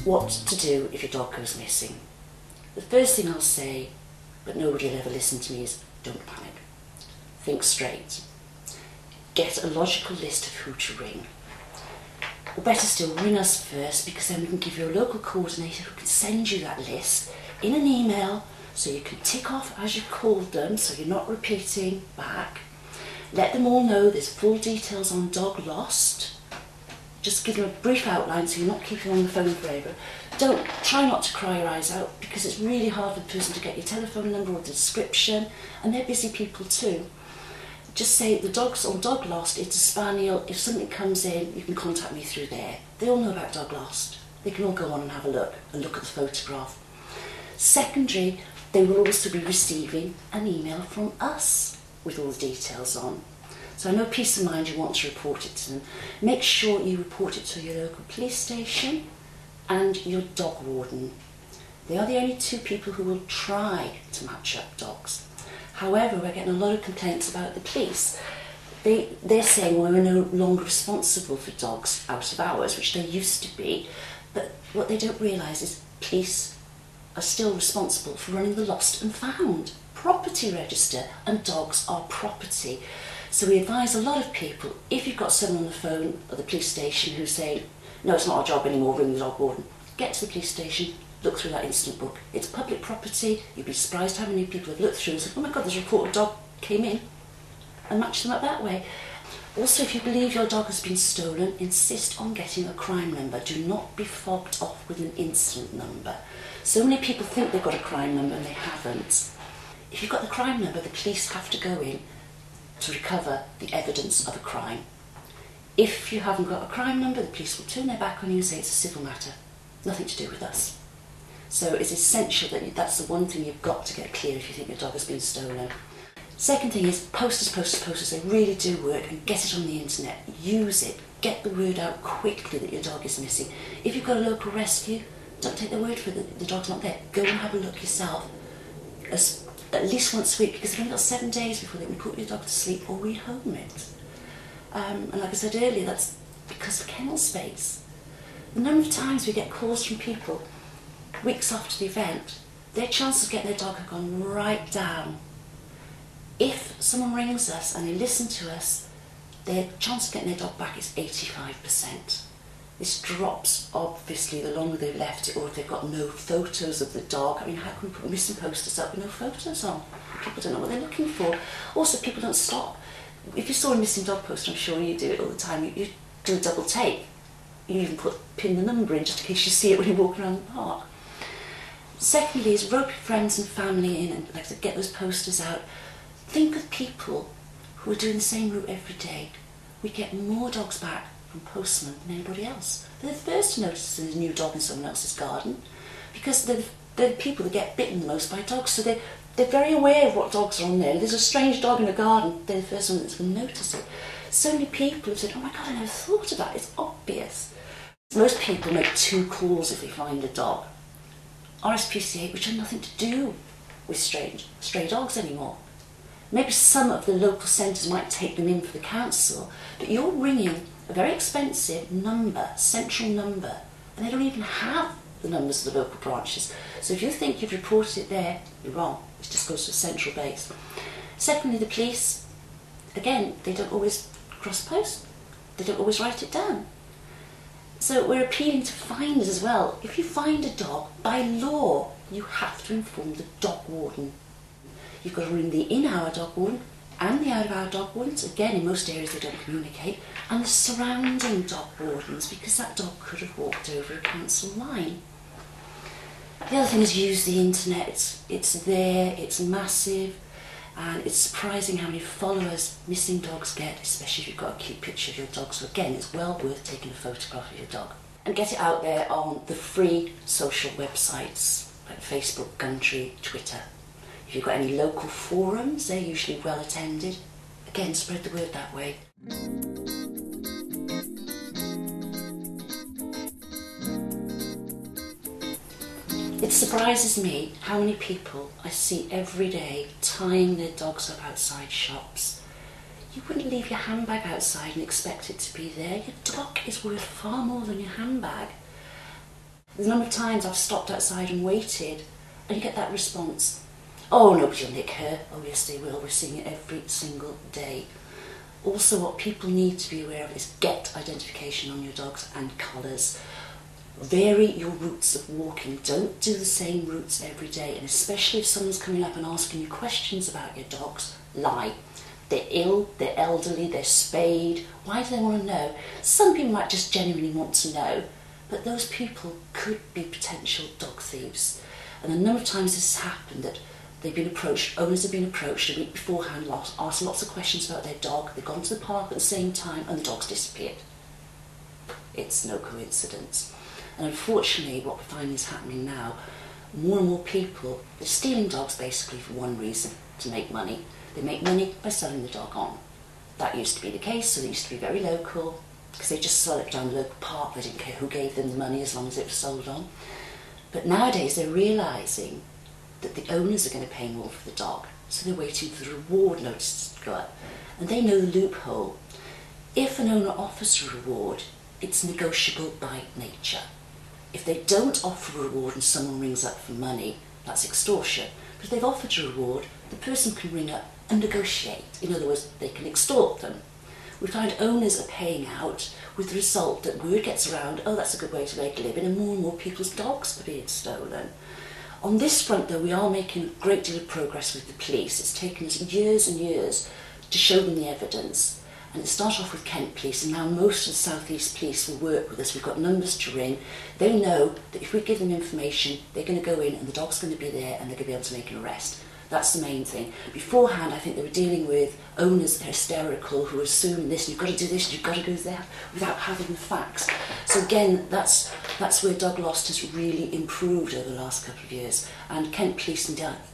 what to do if your dog goes missing. The first thing I'll say, but nobody will ever listen to me, is don't panic. Think straight. Get a logical list of who to ring. Or better still, ring us first, because then we can give you a local coordinator who can send you that list in an email so you can tick off as you've called them, so you're not repeating back. Let them all know there's full details on DogLost. Just give them a brief outline so you're not keeping on the phone forever. Try not to cry your eyes out, because it's really hard for the person to get your telephone number or the description, and they're busy people too. Just say the dog's on DogLost, it's a spaniel. If something comes in, you can contact me through there. They all know about DogLost. They can all go on and have a look at the photograph. Secondary, they will also be receiving an email from us with all the details on. So I know peace of mind, you want to report it to them. Make sure you report it to your local police station and your dog warden. They are the only two people who will try to match up dogs. However, we're getting a lot of complaints about the police. They're saying, well, we're no longer responsible for dogs out of hours, which they used to be, but what they don't realise is police are still responsible for running the lost and found property register, and dogs are property. So we advise a lot of people, if you've got someone on the phone at the police station who's saying, no, it's not our job anymore, ring the dog warden, get to the police station, look through that incident book. It's public property. You'd be surprised how many people have looked through and said, oh my God, there's a reported dog came in, and match them up that way. Also, if you believe your dog has been stolen, insist on getting a crime number. Do not be fobbed off with an incident number. So many people think they've got a crime number and they haven't. If you've got the crime number, the police have to go in to recover the evidence of a crime. If you haven't got a crime number, the police will turn their back on you and say it's a civil matter, nothing to do with us. So it's essential that that's the one thing you've got to get clear if you think your dog has been stolen. Second thing is posters, posters, posters. They really do work, and get it on the internet. Use it. Get the word out quickly that your dog is missing. If you've got a local rescue, don't take their word for it, the dog's not there. Go and have a look yourself, at least once a week, because you've only got 7 days before they can put your dog to sleep or rehome it. And like I said earlier, that's because of kennel space. The number of times we get calls from people weeks after the event, their chances of getting their dog have gone right down. If someone rings us and they listen to us, their chance of getting their dog back is 85%. This drops, obviously, the longer they've left it, or if they've got no photos of the dog. I mean, how can we put missing posters up with no photos on? People don't know what they're looking for. Also, people don't stop. If you saw a missing dog poster, I'm sure you do it all the time, you do a double take. You even pin the number in just in case you see it when you're walking around the park. Secondly is rope your friends and family in and like to get those posters out. Think of people who are doing the same route every day. We get more dogs back from postmen than anybody else. They're the first to notice there's a new dog in someone else's garden, because they're the people that get bitten the most by dogs, so they're very aware of what dogs are on there. If there's a strange dog in a garden, they're the first one that's going to notice it. So many people have said, oh my God, I never thought of that, it's obvious. Most people make 2 calls if they find a dog. RSPCA, which have nothing to do with stray dogs anymore. Maybe some of the local centres might take them in for the council, but you're ringing a very expensive number, central number, and they don't even have the numbers of the local branches. So if you think you've reported it there, you're wrong. It just goes to a central base. Secondly, the police, again, they don't always cross-post. They don't always write it down. So we're appealing to finders as well. If you find a dog, by law, you have to inform the dog warden. You've got to ring the in-hour dog warden and the out-of-hour dog wardens. Again, in most areas they don't communicate. And the surrounding dog wardens, because that dog could have walked over a council line. The other thing is use the internet. It's there, it's massive, and it's surprising how many followers missing dogs get, especially if you've got a cute picture of your dog. So again, it's well worth taking a photograph of your dog. And get it out there on the free social websites, like Facebook, Gumtree, Twitter. If you've got any local forums, they're usually well attended. Again, spread the word that way. It surprises me how many people I see every day tying their dogs up outside shops. You wouldn't leave your handbag outside and expect it to be there. Your dog is worth far more than your handbag. The number of times I've stopped outside and waited, and you get that response, oh, nobody will nick her. Oh, yes, they will. We're seeing it every single day. Also, what people need to be aware of is get identification on your dogs and colours. Vary your routes of walking. Don't do the same routes every day, and especially if someone's coming up and asking you questions about your dogs, lie. They're ill, they're elderly, they're spayed. Why do they want to know? Some people might just genuinely want to know, but those people could be potential dog thieves. And a number of times this has happened, that they've been approached, owners have been approached a week beforehand, asked lots of questions about their dog, they've gone to the park at the same time, and the dog's disappeared. It's no coincidence. And unfortunately, what we're finding is happening now, more and more people, they're stealing dogs basically for one reason, to make money. They make money by selling the dog on. That used to be the case, so they used to be very local, because they just sell it down the local park, they didn't care who gave them the money as long as it was sold on. But nowadays they're realising that the owners are going to pay more for the dog, so they're waiting for the reward notices to go up. And they know the loophole. If an owner offers a reward, it's negotiable by nature. If they don't offer a reward and someone rings up for money, that's extortion. But if they've offered a reward, the person can ring up and negotiate. In other words, they can extort them. We find owners are paying out, with the result that word gets around, oh, that's a good way to make a living, and more people's dogs are being stolen. On this front, though, we are making a great deal of progress with the police. It's taken us years and years to show them the evidence. And it started off with Kent Police, and now most of the South East Police will work with us. We've got numbers to ring. They know that if we give them information, they're going to go in and the dog's going to be there and they're going to be able to make an arrest. That's the main thing. Beforehand, I think they were dealing with owners hysterical who were assuming this, you've got to do this, you've got to go there, without having the facts. So again, that's where DogLost has really improved over the last couple of years. And Kent Police,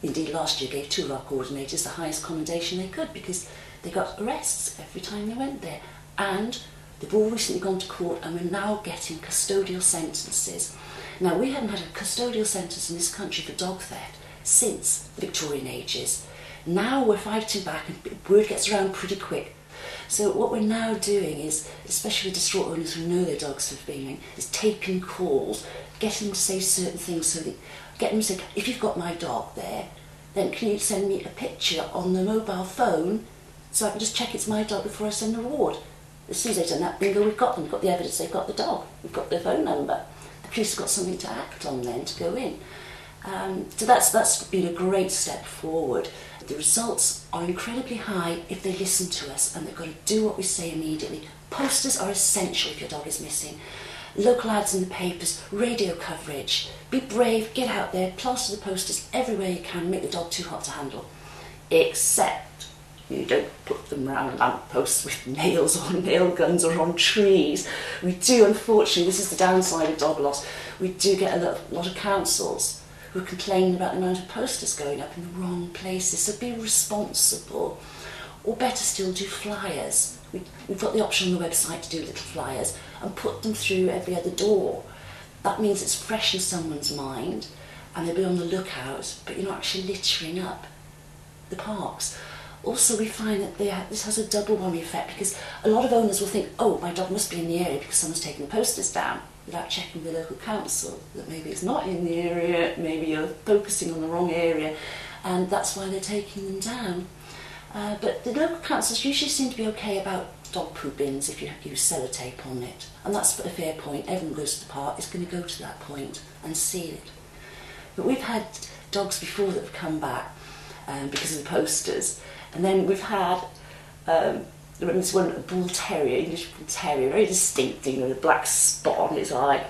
indeed last year, gave two of our coordinators the highest commendation they could, because they got arrests every time they went there. And they've all recently gone to court, and we're now getting custodial sentences. Now, we haven't had a custodial sentence in this country for dog theft since the Victorian ages. Now we're fighting back, and word gets around pretty quick. So what we're now doing is, especially with distraught owners who know their dogs have been, is taking calls, getting them to say certain things, so that get them to say, if you've got my dog there, then can you send me a picture on the mobile phone so I can just check it's my dog before I send the reward. As soon as they've done that, bingo, we've got them, we've got the evidence, they've got the dog, we've got their phone number. The police have got something to act on then, to go in. So that's been a great step forward. The results are incredibly high if they listen to us, and they've got to do what we say immediately. Posters are essential if your dog is missing. Local ads in the papers, radio coverage. Be brave, get out there, plaster the posters everywhere you can, make the dog too hot to handle. Except you don't put them around lampposts with nails or nail guns or on trees. We do, unfortunately, this is the downside of DogLost, we do get a lot of councils who are complaining about the amount of posters going up in the wrong places. So be responsible. Or better still, do flyers. We've got the option on the website to do little flyers and put them through every other door. That means it's fresh in someone's mind and they'll be on the lookout, but you're not actually littering up the parks. Also, we find that this has a double whammy effect, because a lot of owners will think, oh, my dog must be in the area because someone's taken the posters down, without checking with the local council that maybe it's not in the area, maybe you're focusing on the wrong area, and that's why they're taking them down. But the local councils usually seem to be okay about dog poo bins if you use sellotape on it, and that's a fair point. Everyone goes to the park, is going to go to that point and seal it. But we've had dogs before that have come back because of the posters, and then we've had this one, a bull terrier, English bull terrier, very distinct, you know, the black spot on his eye.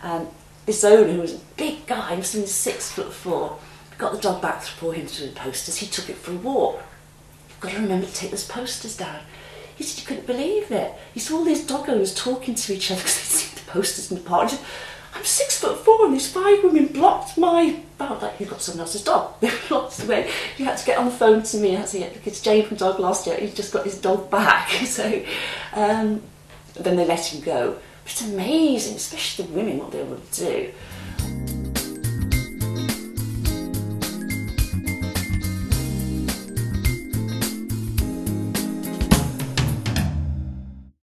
And this owner, who was a big guy, he was only 6'4", got the dog back for him through the posters. He took it for a walk. You've got to remember to take those posters down. He said he couldn't believe it. He saw all these dog owners talking to each other because they'd seen the posters in the park. He said, I'm 6'4" and these 5 women blocked my... Oh, like, you've got someone else's dog. They blocked the way. You had to get on the phone to me. I had to get, because Jayne from DogLost, he just got his dog back. So then they let him go. But it's amazing, especially the women, what they were able to do.